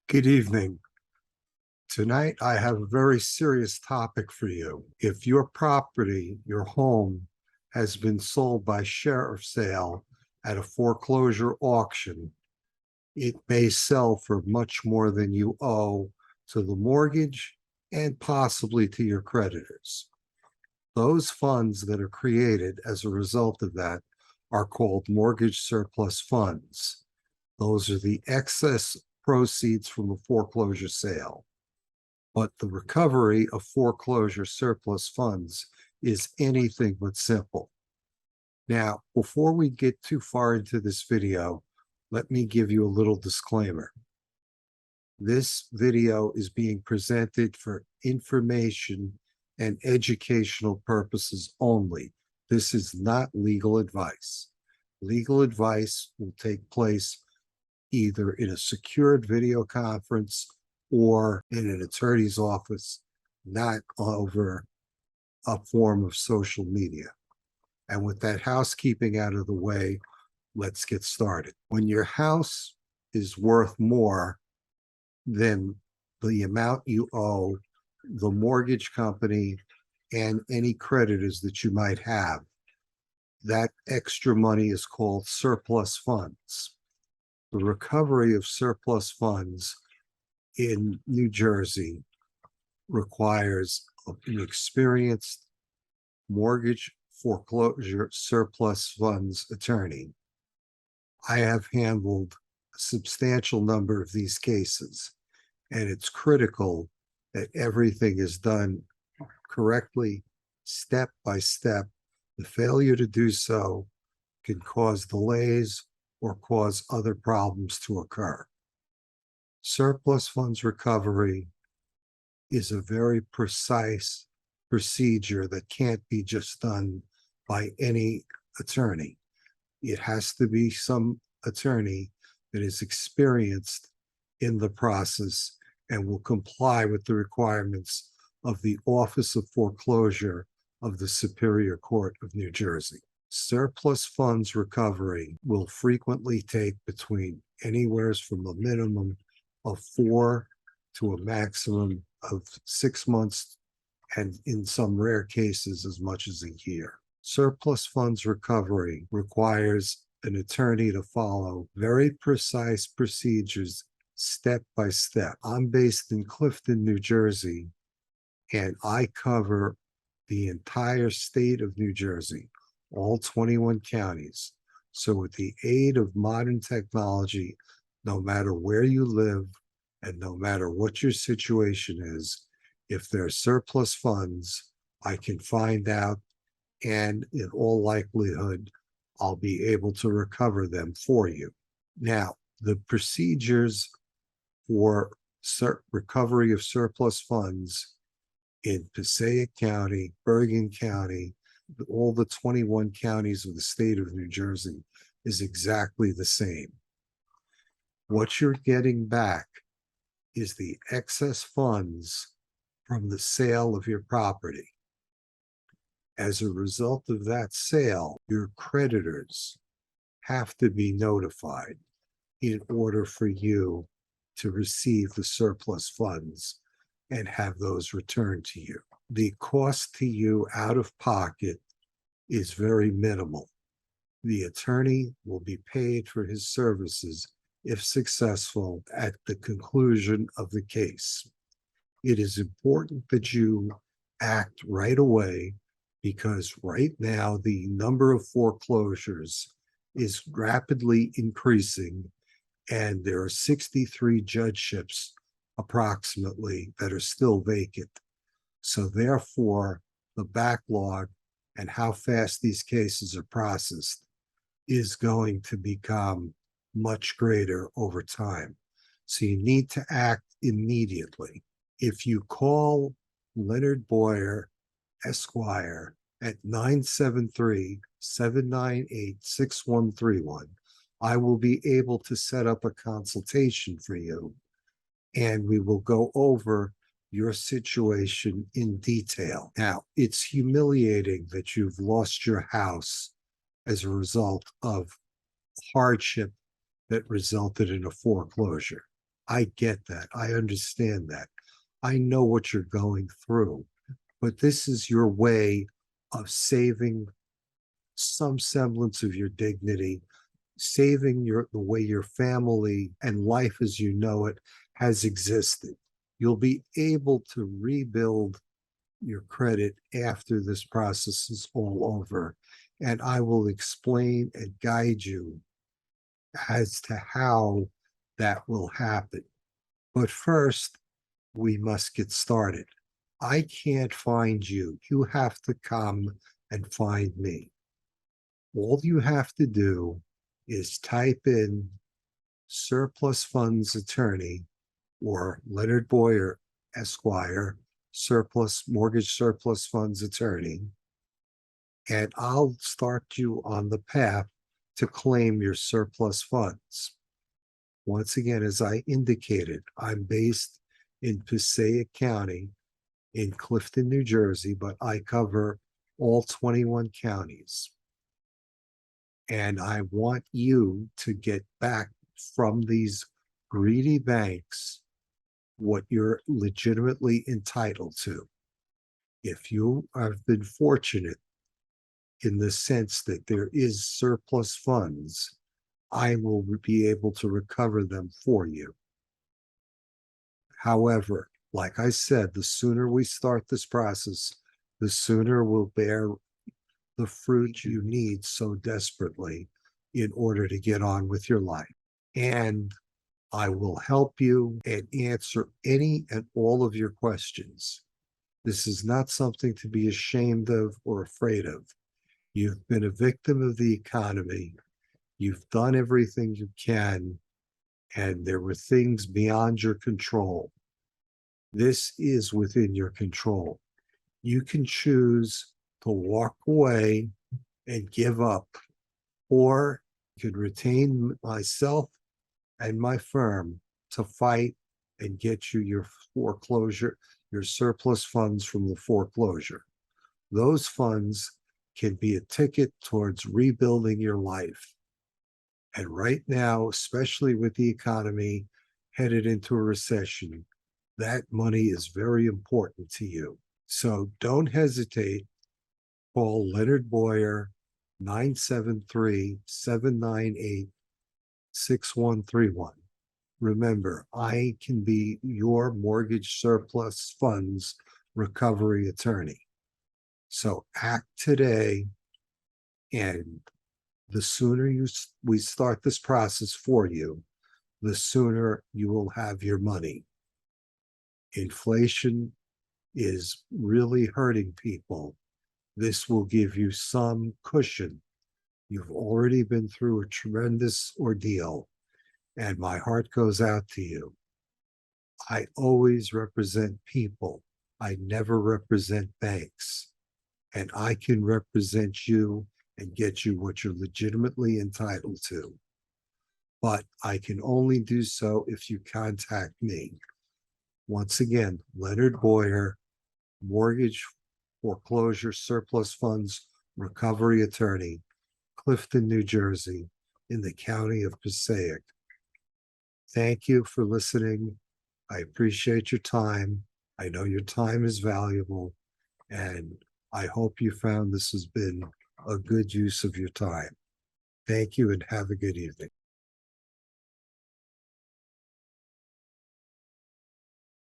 Good evening. Tonight, I have a very serious topic for you. If your property, your home, has been sold by sheriff sale at a foreclosure auction, it may sell for much more than you owe to the mortgage and possibly to your creditors. Those funds that are created as a result of that are called mortgage surplus funds. Those are the excess proceeds from a foreclosure sale. But the recovery of foreclosure surplus funds is anything but simple. Now, before we get too far into this video, let me give you a little disclaimer. This video is being presented for information and educational purposes only. This is not legal advice. Legal advice will take place either in a secured video conference or in an attorney's office, not over a form of social media. And with that housekeeping out of the way, let's get started. When your house is worth more than the amount you owe the mortgage company and any creditors that you might have, that extra money is called surplus funds. The recovery of surplus funds in New Jersey requires an experienced mortgage foreclosure surplus funds attorney. I have handled a substantial number of these cases, and it's critical that everything is done correctly, step by step. The failure to do so can cause delays or cause other problems to occur. Surplus funds recovery is a very precise procedure that can't be just done by any attorney. It has to be some attorney that is experienced in the process and will comply with the requirements of the Office of Foreclosure of the Superior Court of New Jersey. Surplus funds recovery will frequently take between anywhere from a minimum of 4 to a maximum of 6 months, and in some rare cases, as much as a year. Surplus funds recovery requires an attorney to follow very precise procedures step by step. I'm based in Clifton, New Jersey, and I cover the entire state of New Jersey, all 21 counties. So with the aid of modern technology, no matter where you live and no matter what your situation is, if there are surplus funds, I can find out, and in all likelihood, I'll be able to recover them for you. Now, the procedures for recovery of surplus funds in Passaic County, Bergen County, all the 21 counties of the state of New Jersey is exactly the same. What you're getting back is the excess funds from the sale of your property. As a result of that sale, your creditors have to be notified in order for you to receive the surplus funds and have those returned to you. The cost to you out of pocket is very minimal. The attorney will be paid for his services if successful at the conclusion of the case. It is important that you act right away, because right now the number of foreclosures is rapidly increasing, and there are 63 judgeships approximately that are still vacant. So therefore, the backlog and how fast these cases are processed is going to become much greater over time. So you need to act immediately. If you call Leonard Boyer, Esquire, at 973-798-6131, I will be able to set up a consultation for you, and we will go over your situation in detail. Now, it's humiliating that you've lost your house as a result of hardship that resulted in a foreclosure. I get that. I understand that. I know what you're going through, but this is your way of saving some semblance of your dignity, saving the way your family and life as you know it has existed. You'll be able to rebuild your credit after this process is all over. And I will explain and guide you as to how that will happen. But first, we must get started. I can't find you. You have to come and find me. All you have to do is type in surplus funds attorney or Leonard Boyer Esquire, mortgage surplus funds attorney, and I'll start you on the path to claim your surplus funds. Once again, as I indicated, I'm based in Passaic County in Clifton, New Jersey, but I cover all 21 counties. And I want you to get back from these greedy banks what you're legitimately entitled to. If you have been fortunate in the sense that there is surplus funds, I will be able to recover them for you. However, like I said, the sooner we start this process, the sooner we'll bear the fruit you need so desperately in order to get on with your life. And I will help you and answer any and all of your questions. This is not something to be ashamed of or afraid of. You've been a victim of the economy. You've done everything you can, and there were things beyond your control. This is within your control. You can choose to walk away and give up, or you could retain myself and my firm to fight and get you your foreclosure, your surplus funds from the foreclosure. Those funds can be a ticket towards rebuilding your life. And right now, especially with the economy headed into a recession, that money is very important to you. So don't hesitate. Call Leonard Boyer, 973-798-6131. Remember, I can be your mortgage surplus funds recovery attorney. So act today, and the sooner we start this process for you, the sooner you will have your money. Inflation is really hurting people. This will give you some cushion. You've already been through a tremendous ordeal, and my heart goes out to you. I always represent people. I never represent banks. And I can represent you and get you what you're legitimately entitled to. But I can only do so if you contact me. Once again, Leonard Boyer, mortgage foreclosure surplus funds recovery attorney, Clifton, New Jersey, in the county of Passaic. Thank you for listening. I appreciate your time. I know your time is valuable, and I hope you found this has been a good use of your time. Thank you and have a good evening.